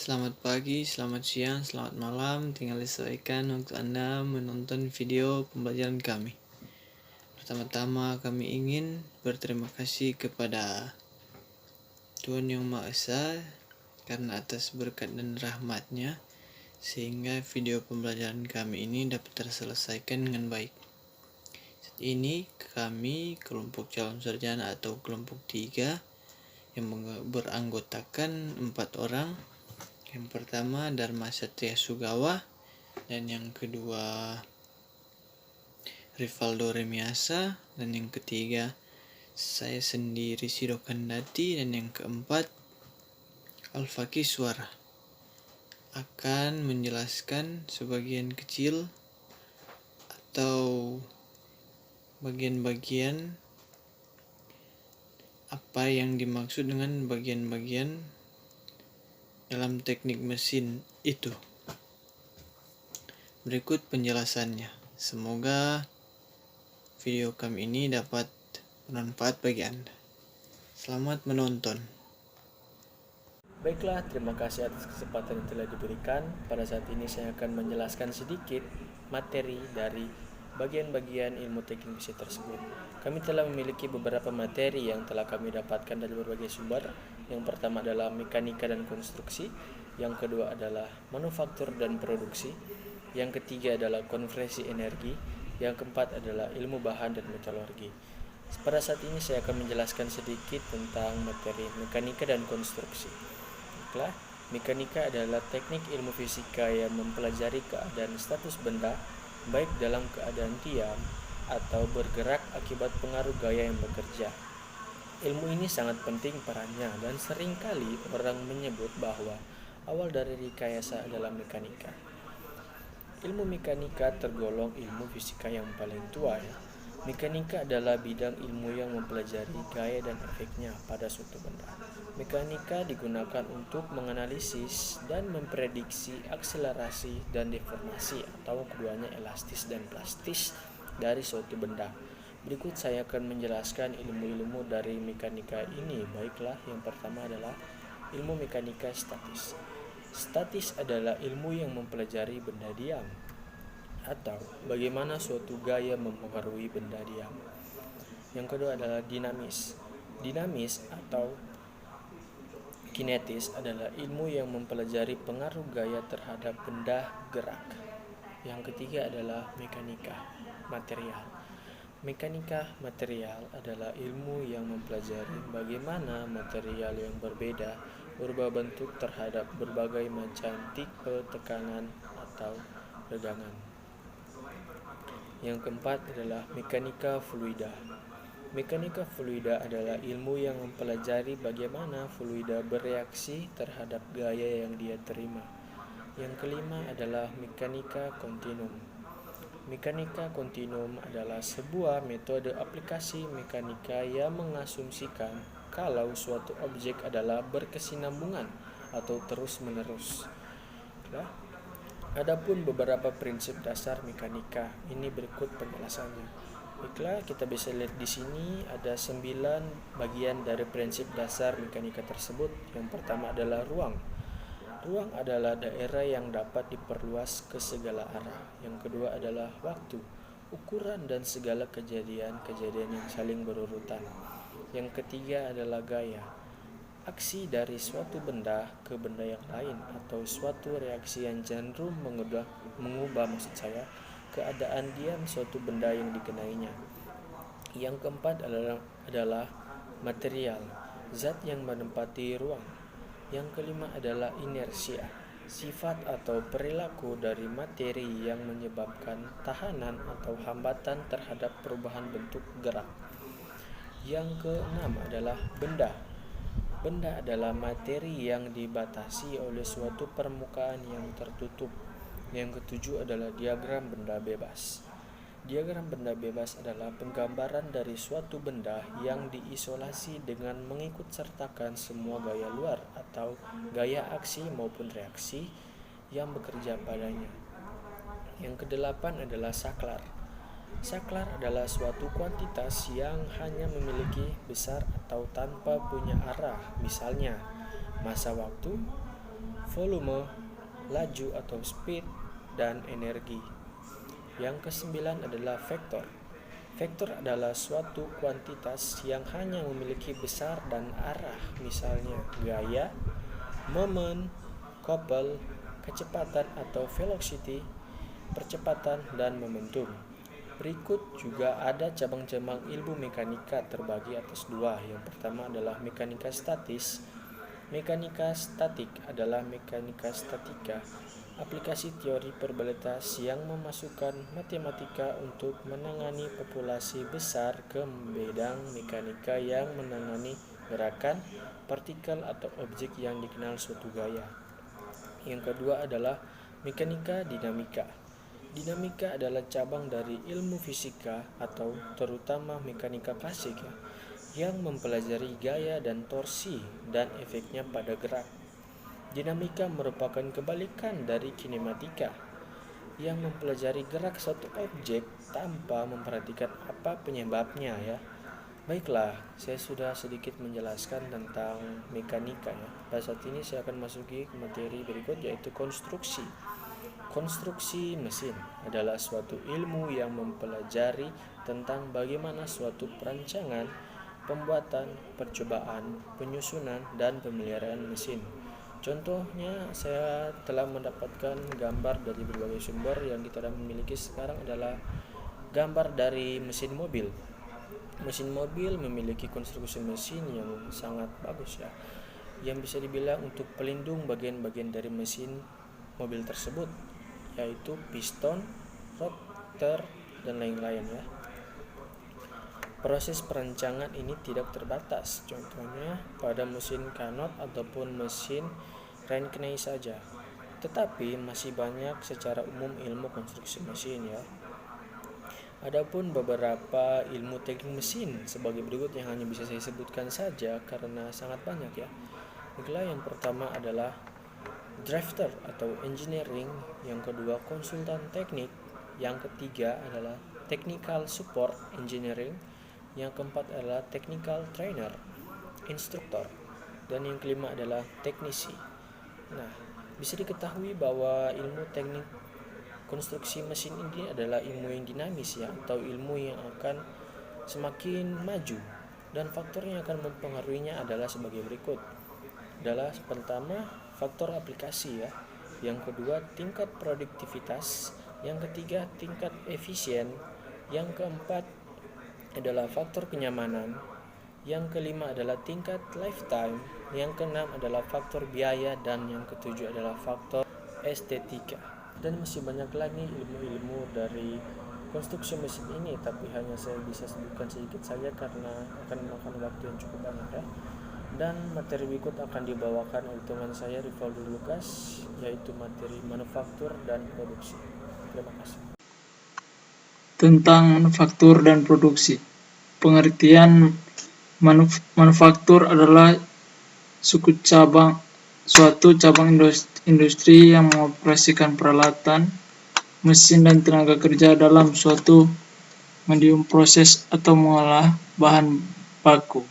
Selamat pagi, selamat siang, selamat malam. Tinggal disesuaikan untuk Anda menonton video pembelajaran kami. Pertama-tama kami ingin berterima kasih kepada Tuhan Yang Maha Esa karena atas berkat dan rahmat-Nya sehingga video pembelajaran kami ini dapat terselesaikan dengan baik. Saat ini kami kelompok calon sarjana atau kelompok 3 yang beranggotakan 4 orang. Yang pertama Dharma Satria Sugawa, dan yang kedua Rivaldo Remiasa, dan yang ketiga saya sendiri Sido Kandati, dan yang keempat Alfaki Suara akan menjelaskan sebagian kecil atau bagian-bagian apa yang dimaksud dengan bagian-bagian dalam teknik mesin itu. Berikut penjelasannya. Semoga video kami ini dapat bermanfaat bagi Anda. Selamat menonton. Baiklah, terima kasih atas kesempatan yang telah diberikan. Pada saat ini saya akan menjelaskan sedikit materi dari bagian-bagian ilmu teknik mesin tersebut. Kami telah memiliki beberapa materi yang telah kami dapatkan dari berbagai sumber. Yang pertama adalah mekanika dan konstruksi, yang kedua adalah manufaktur dan produksi, yang ketiga adalah konversi energi, yang keempat adalah ilmu bahan dan metalurgi. Pada saat ini saya akan menjelaskan sedikit tentang materi mekanika dan konstruksi. Baiklah, mekanika adalah teknik ilmu fisika yang mempelajari keadaan status benda baik dalam keadaan diam atau bergerak akibat pengaruh gaya yang bekerja. Ilmu ini sangat penting perannya dan seringkali orang menyebut bahwa awal dari rekayasa adalah mekanika. Ilmu mekanika tergolong ilmu fisika yang paling tua ya. Mekanika adalah bidang ilmu yang mempelajari gaya dan efeknya pada suatu benda. Mekanika digunakan untuk menganalisis dan memprediksi akselerasi dan deformasi atau keduanya elastis dan plastis dari suatu benda. Berikut saya akan menjelaskan ilmu-ilmu dari mekanika ini. Baiklah, yang pertama adalah ilmu mekanika statis. Statis adalah ilmu yang mempelajari benda diam atau bagaimana suatu gaya mempengaruhi benda diam. Yang kedua adalah dinamis. Dinamis atau kinetis adalah ilmu yang mempelajari pengaruh gaya terhadap benda gerak. Yang ketiga adalah mekanika material. Mekanika material adalah ilmu yang mempelajari bagaimana material yang berbeda berubah bentuk terhadap berbagai macam tipe tekanan atau regangan. Yang keempat adalah mekanika fluida. Mekanika fluida adalah ilmu yang mempelajari bagaimana fluida bereaksi terhadap gaya yang dia terima. Yang kelima adalah mekanika kontinum. Mekanika kontinum adalah sebuah metode aplikasi mekanika yang mengasumsikan kalau suatu objek adalah berkesinambungan atau terus-menerus. Adapun beberapa prinsip dasar mekanika, ini berikut penjelasannya. Baiklah, kita bisa lihat di sini ada 9 bagian dari prinsip dasar mekanika tersebut. Yang pertama adalah ruang. Ruang adalah daerah yang dapat diperluas ke segala arah. Yang kedua adalah waktu, ukuran dan segala kejadian-kejadian yang saling berurutan. Yang ketiga adalah gaya, aksi dari suatu benda ke benda yang lain atau suatu reaksi yang cenderung mengubah keadaan diam suatu benda yang dikenainya. Yang keempat adalah material, zat yang menempati ruang. Yang kelima adalah inersia, sifat atau perilaku dari materi yang menyebabkan tahanan atau hambatan terhadap perubahan bentuk gerak. Yang keenam adalah benda. Benda adalah materi yang dibatasi oleh suatu permukaan yang tertutup. Yang ketujuh adalah diagram benda bebas. Diagram benda bebas adalah penggambaran dari suatu benda yang diisolasi dengan mengikut sertakan semua gaya luar atau gaya aksi maupun reaksi yang bekerja padanya. Yang kedelapan adalah saklar. Saklar adalah suatu kuantitas yang hanya memiliki besar atau tanpa punya arah, misalnya masa waktu, volume, laju atau speed, dan energi. Yang kesembilan adalah vektor. Vektor adalah suatu kuantitas yang hanya memiliki besar dan arah, misalnya gaya, momen, couple, kecepatan atau velocity, percepatan, dan momentum. Berikut juga ada cabang-cabang ilmu mekanika terbagi atas dua. Yang pertama adalah mekanika statis. Mekanika statik adalah mekanika statika, aplikasi teori probabilitas yang memasukkan matematika untuk menangani populasi besar ke bidang mekanika yang menangani gerakan partikel atau objek yang dikenal suatu gaya. Yang kedua adalah mekanika dinamika. Dinamika adalah cabang dari ilmu fisika atau terutama mekanika klasik yang mempelajari gaya dan torsi dan efeknya pada gerak. Dinamika merupakan kebalikan dari kinematika yang mempelajari gerak suatu objek tanpa memperhatikan apa penyebabnya ya. Baiklah, saya sudah sedikit menjelaskan tentang mekanika ya. Pada saat ini saya akan masuki ke materi berikut yaitu konstruksi. Konstruksi mesin adalah suatu ilmu yang mempelajari tentang bagaimana suatu perancangan, pembuatan, percobaan, penyusunan, dan pemeliharaan mesin. Contohnya, saya telah mendapatkan gambar dari berbagai sumber. Yang kita miliki sekarang adalah gambar dari mesin mobil. Mesin mobil memiliki konstruksi mesin yang sangat bagus ya, yang bisa dibilang untuk pelindung bagian-bagian dari mesin mobil tersebut, yaitu piston, rotor, dan lain-lain ya. Proses perancangan ini tidak terbatas, contohnya pada mesin Carnot ataupun mesin Rankine saja. Tetapi masih banyak secara umum ilmu konstruksi mesin ya. Adapun beberapa ilmu teknik mesin sebagai berikut yang hanya bisa saya sebutkan saja karena sangat banyak ya. Baiklah, yang pertama adalah drafter atau engineering, yang kedua konsultan teknik, yang ketiga adalah technical support engineering, yang keempat adalah technical trainer, instruktur, dan yang kelima adalah teknisi. Nah, bisa diketahui bahwa ilmu teknik konstruksi mesin ini adalah ilmu yang dinamis ya, atau ilmu yang akan semakin maju, dan faktor yang akan mempengaruhinya adalah sebagai berikut. Adalah pertama, faktor aplikasi ya. Yang kedua, tingkat produktivitas. Yang ketiga, tingkat efisien. Yang keempat adalah faktor kenyamanan. Yang kelima adalah tingkat lifetime. Yang keenam adalah faktor biaya, dan yang ketujuh adalah faktor estetika. Dan masih banyak lagi ilmu-ilmu dari konstruksi mesin ini, tapi hanya saya bisa sebutkan sedikit saja karena akan memakan waktu yang cukup banyak ya. Dan materi berikut akan dibawakan oleh teman saya Rivaldo Lucas, yaitu materi manufaktur dan produksi. Terima kasih. Tentang manufaktur dan produksi. Pengertian manufaktur adalah suatu cabang industri yang mengoperasikan peralatan, mesin, dan tenaga kerja dalam suatu medium proses atau mengolah bahan baku,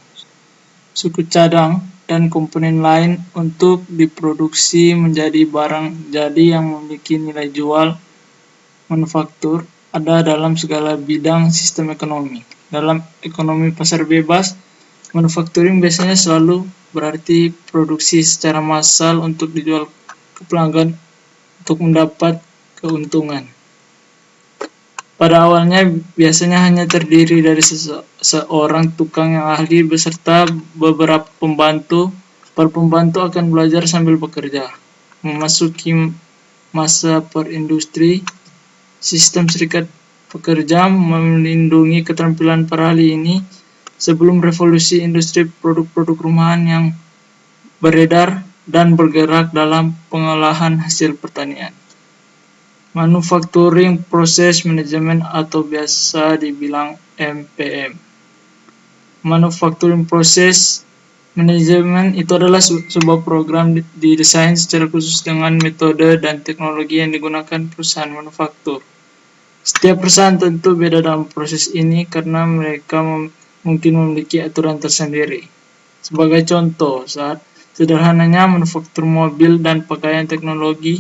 suku cadang, dan komponen lain untuk diproduksi menjadi barang jadi yang memiliki nilai jual. Manufaktur ada dalam segala bidang sistem ekonomi. Dalam ekonomi pasar bebas, manufacturing biasanya selalu berarti produksi secara massal untuk dijual ke pelanggan untuk mendapat keuntungan. Pada awalnya biasanya hanya terdiri dari seorang tukang yang ahli beserta beberapa pembantu. Para pembantu akan belajar sambil bekerja. Memasuki masa perindustri, sistem serikat pekerja melindungi keterampilan para ahli ini sebelum revolusi industri produk-produk rumahan yang beredar dan bergerak dalam pengolahan hasil pertanian. Manufacturing Process Management atau biasa dibilang MPM. Manufacturing Process Management itu adalah sebuah program didesain secara khusus dengan metode dan teknologi yang digunakan perusahaan manufaktur. Setiap perusahaan tentu beda dalam proses ini karena mereka mungkin memiliki aturan tersendiri. Sebagai contoh, saat Sederhananya, manufaktur mobil dan pakaian teknologi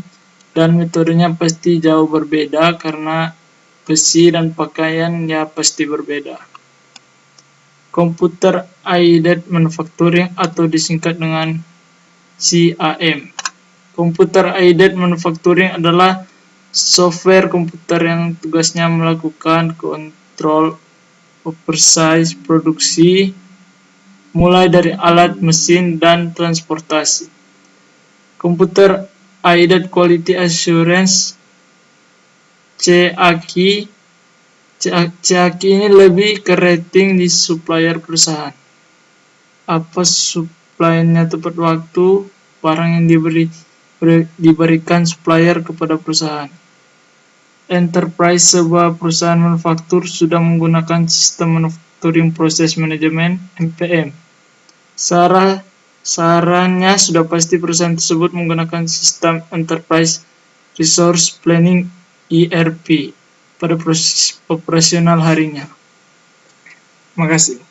dan metodenya pasti jauh berbeda karena besi dan pakaian ya pasti berbeda. Computer Aided Manufacturing atau disingkat dengan CAM. Computer Aided Manufacturing adalah software komputer yang tugasnya melakukan kontrol operasi produksi mulai dari alat, mesin, dan transportasi. Computer Aided Quality Assurance CAQ ini lebih ke rating di supplier perusahaan. Apa suplainya tepat waktu, barang yang diberikan supplier kepada perusahaan. Enterprise sebuah perusahaan manufaktur sudah menggunakan sistem Manufacturing Process Management (MPM). Sarannya sudah pasti perusahaan tersebut menggunakan sistem Enterprise Resource Planning (ERP) pada proses operasional harinya. Terima kasih.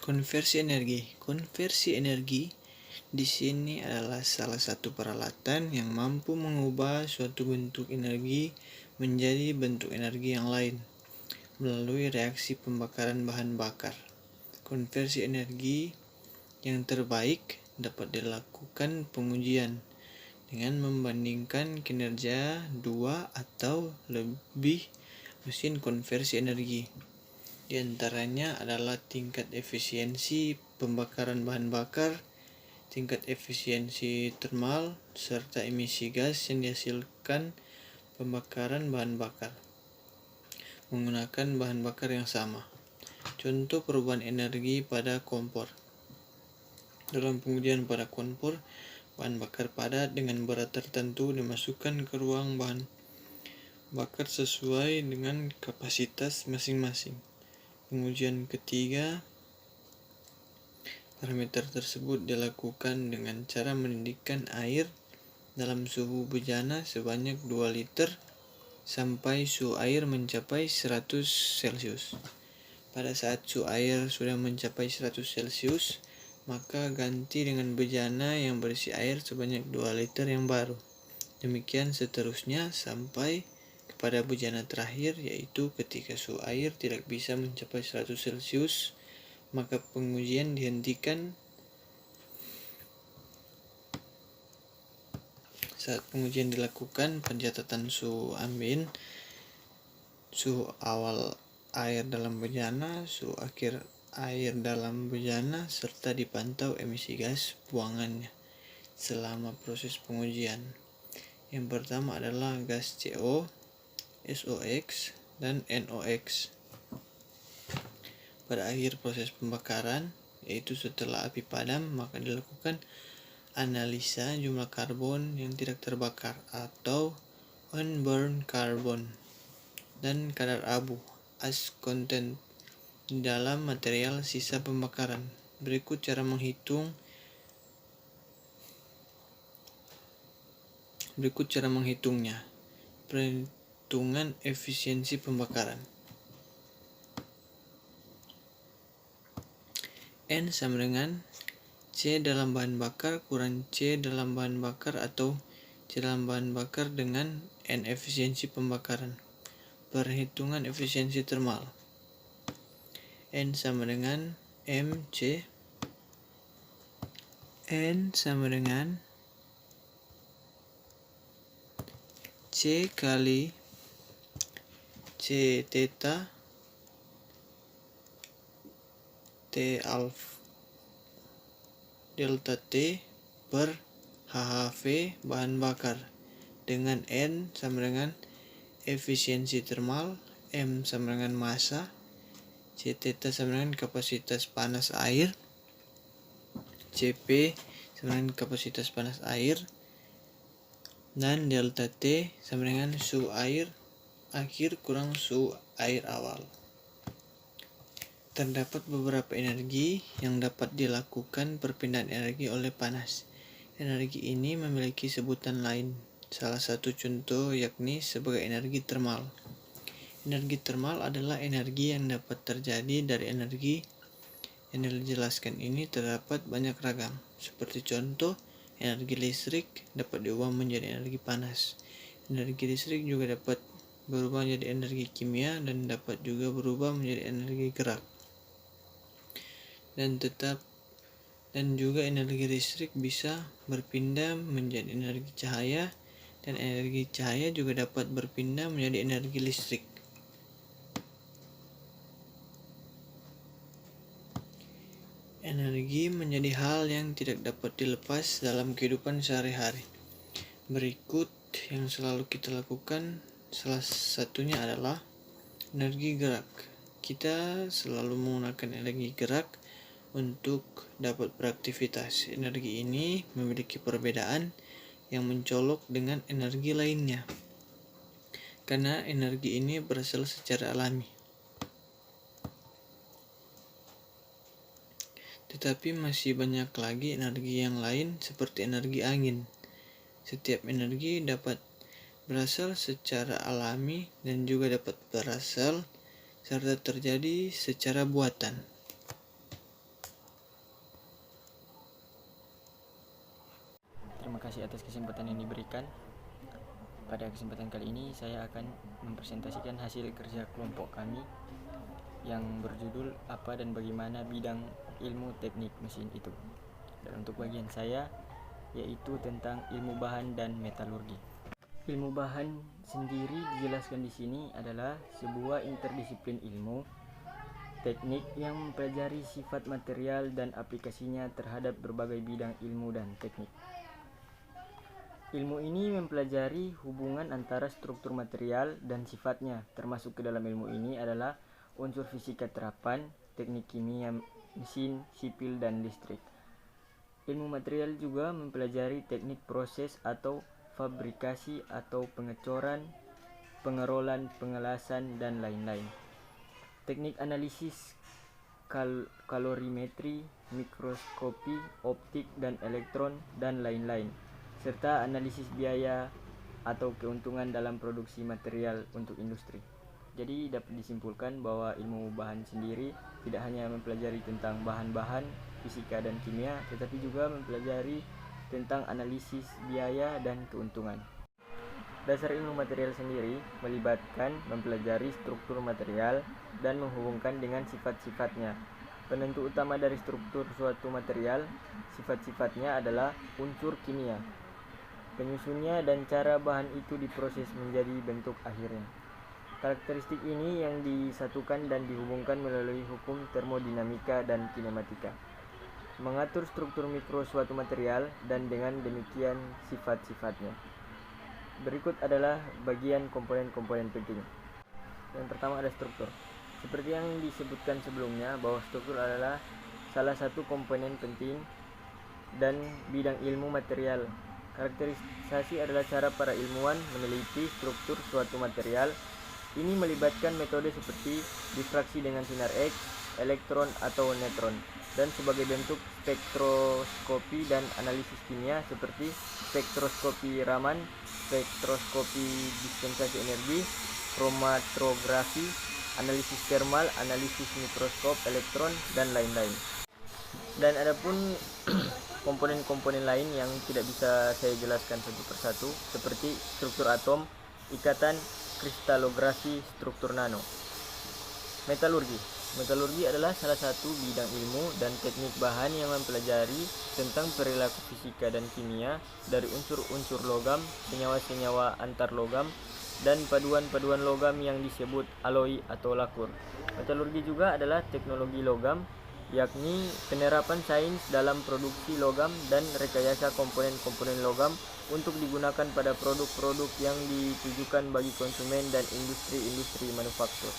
Konversi energi di sini adalah salah satu peralatan yang mampu mengubah suatu bentuk energi menjadi bentuk energi yang lain melalui reaksi pembakaran bahan bakar. Konversi energi yang terbaik dapat dilakukan pengujian dengan membandingkan kinerja 2 atau lebih mesin konversi energi. Di antaranya adalah tingkat efisiensi pembakaran bahan bakar, tingkat efisiensi termal, serta emisi gas yang dihasilkan pembakaran bahan bakar menggunakan bahan bakar yang sama. Contoh perubahan energi pada kompor. Dalam pengujian pada kompor, bahan bakar padat dengan berat tertentu dimasukkan ke ruang bahan bakar sesuai dengan kapasitas masing-masing. Pengujian ketiga, parameter tersebut dilakukan dengan cara mendidihkan air dalam suhu bejana sebanyak 2 liter sampai suhu air mencapai 100 Celcius. Pada saat suhu air sudah mencapai 100 Celcius, maka ganti dengan bejana yang berisi air sebanyak 2 liter yang baru. Demikian seterusnya sampai kepada bejana terakhir, yaitu ketika suhu air tidak bisa mencapai 100 Celcius, maka pengujian dihentikan. Saat pengujian dilakukan, pencatatan suhu ambien, suhu awal air dalam bejana, suhu akhir air dalam bejana, serta dipantau emisi gas buangannya selama proses pengujian. Yang pertama adalah gas CO, SOx, dan NOx. Pada akhir proses pembakaran, yaitu setelah api padam, maka dilakukan analisa jumlah karbon yang tidak terbakar atau unburned carbon dan kadar abu (ash content) di dalam material sisa pembakaran. Berikut cara menghitungnya. Perhitungan efisiensi pembakaran. N sama dengan C dalam bahan bakar kurang C dalam bahan bakar atau C dalam bahan bakar dengan N efisiensi pembakaran. Perhitungan efisiensi termal. N sama dengan MC. N sama dengan C kali C theta T alpha delta T per HHV bahan bakar, dengan N sama dengan efisiensi termal, M sama dengan massa, C theta sama dengan kapasitas panas air, CP sama dengan kapasitas panas air, dan delta T sama dengan suhu air akhir kurang suhu air awal. Terdapat beberapa energi yang dapat dilakukan perpindahan energi oleh panas. Energi ini memiliki sebutan lain. Salah satu contoh yakni sebagai energi termal. Energi termal adalah energi yang dapat terjadi dari energi yang dijelaskan ini terdapat banyak ragam. Seperti contoh, energi listrik dapat diubah menjadi energi panas. Energi listrik juga dapat berubah menjadi energi kimia dan dapat juga berubah menjadi energi gerak. Dan juga energi listrik bisa berpindah menjadi energi cahaya, dan energi cahaya juga dapat berpindah menjadi energi listrik. Energi menjadi hal yang tidak dapat dilepas dalam kehidupan sehari-hari. Berikut yang selalu kita lakukan, salah satunya adalah energi gerak. Kita selalu menggunakan energi gerak untuk dapat beraktivitas. Energi ini memiliki perbedaan yang mencolok dengan energi lainnya, karena energi ini berasal secara alami. Tetapi masih banyak lagi energi yang lain seperti energi angin. Setiap energi dapat berasal secara alami dan juga dapat berasal serta terjadi secara buatan. Terima kasih atas kesempatan yang diberikan. Pada kesempatan kali ini saya akan mempresentasikan hasil kerja kelompok kami yang berjudul apa dan bagaimana bidang ilmu teknik mesin itu. Dan untuk bagian saya yaitu tentang ilmu bahan dan metalurgi. Ilmu bahan sendiri dijelaskan di sini adalah sebuah interdisiplin ilmu teknik yang mempelajari sifat material dan aplikasinya terhadap berbagai bidang ilmu dan teknik. Ilmu ini mempelajari hubungan antara struktur material dan sifatnya, termasuk ke dalam ilmu ini adalah unsur fisika terapan, teknik kimia, mesin, sipil, dan listrik. Ilmu material juga mempelajari teknik proses atau fabrikasi atau pengecoran, pengerolan, pengelasan, dan lain-lain. Teknik analisis kalorimetri, mikroskopi, optik, dan elektron, dan lain-lain. Serta analisis biaya atau keuntungan dalam produksi material untuk industri. Jadi dapat disimpulkan bahwa ilmu bahan sendiri tidak hanya mempelajari tentang bahan-bahan, fisika dan kimia, tetapi juga mempelajari tentang analisis biaya dan keuntungan. Dasar ilmu material sendiri melibatkan mempelajari struktur material dan menghubungkan dengan sifat-sifatnya. Penentu utama dari struktur suatu material, sifat-sifatnya adalah unsur kimia, penyusunnya dan cara bahan itu diproses menjadi bentuk akhirnya. Karakteristik ini yang disatukan dan dihubungkan melalui hukum termodinamika dan kinematika, mengatur struktur mikro suatu material dan dengan demikian sifat-sifatnya. Berikut adalah bagian komponen-komponen penting. Yang pertama ada struktur. Seperti yang disebutkan sebelumnya bahwa struktur adalah salah satu komponen penting dan bidang ilmu material. Karakterisasi adalah cara para ilmuwan meneliti struktur suatu material. Ini melibatkan metode seperti difraksi dengan sinar X, elektron atau neutron, dan sebagai bentuk spektroskopi dan analisis kimia seperti spektroskopi Raman, spektroskopi dispensasi energi, kromatografi, analisis termal, analisis mikroskop elektron, dan lain-lain. Dan adapun komponen-komponen lain yang tidak bisa saya jelaskan satu persatu seperti struktur atom, ikatan, kristalografi, struktur nano. Metalurgi adalah salah satu bidang ilmu dan teknik bahan yang mempelajari tentang perilaku fisika dan kimia dari unsur-unsur logam, senyawa-senyawa antar logam, dan paduan-paduan logam yang disebut aloi atau lakur. Metalurgi juga adalah teknologi logam, yakni penerapan sains dalam produksi logam dan rekayasa komponen-komponen logam untuk digunakan pada produk-produk yang ditujukan bagi konsumen dan industri-industri manufaktur.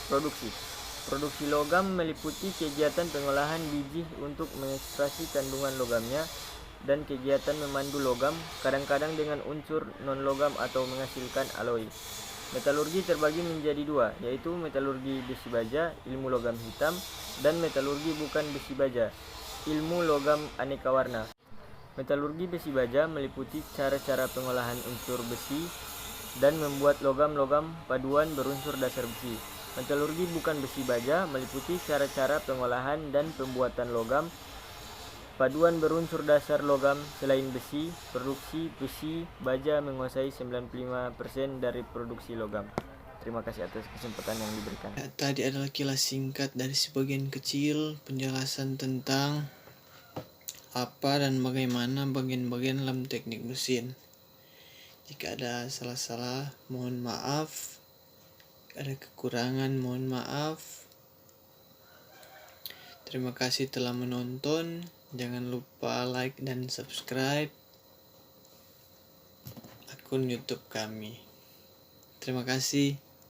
Produksi logam meliputi kegiatan pengolahan biji untuk mengekstraksi kandungan logamnya dan kegiatan memandu logam, kadang-kadang dengan unsur non-logam atau menghasilkan aloi. Metalurgi terbagi menjadi dua, yaitu metalurgi besi baja, ilmu logam hitam, dan metalurgi bukan besi baja, ilmu logam aneka warna. Metalurgi besi baja meliputi cara-cara pengolahan unsur besi dan membuat logam-logam paduan berunsur dasar besi. Metalurgi bukan besi baja meliputi cara-cara pengolahan dan pembuatan logam, paduan berunsur dasar logam selain besi. Produksi besi baja menguasai 95% dari produksi logam. Terima kasih atas kesempatan yang diberikan. Tadi adalah kilas singkat dari sebagian kecil penjelasan tentang apa dan bagaimana bagian-bagian dalam teknik mesin. Jika ada salah-salah, mohon maaf. Ada kekurangan, mohon maaf. Terima kasih telah menonton. Jangan lupa like dan subscribe akun YouTube kami. Terima kasih.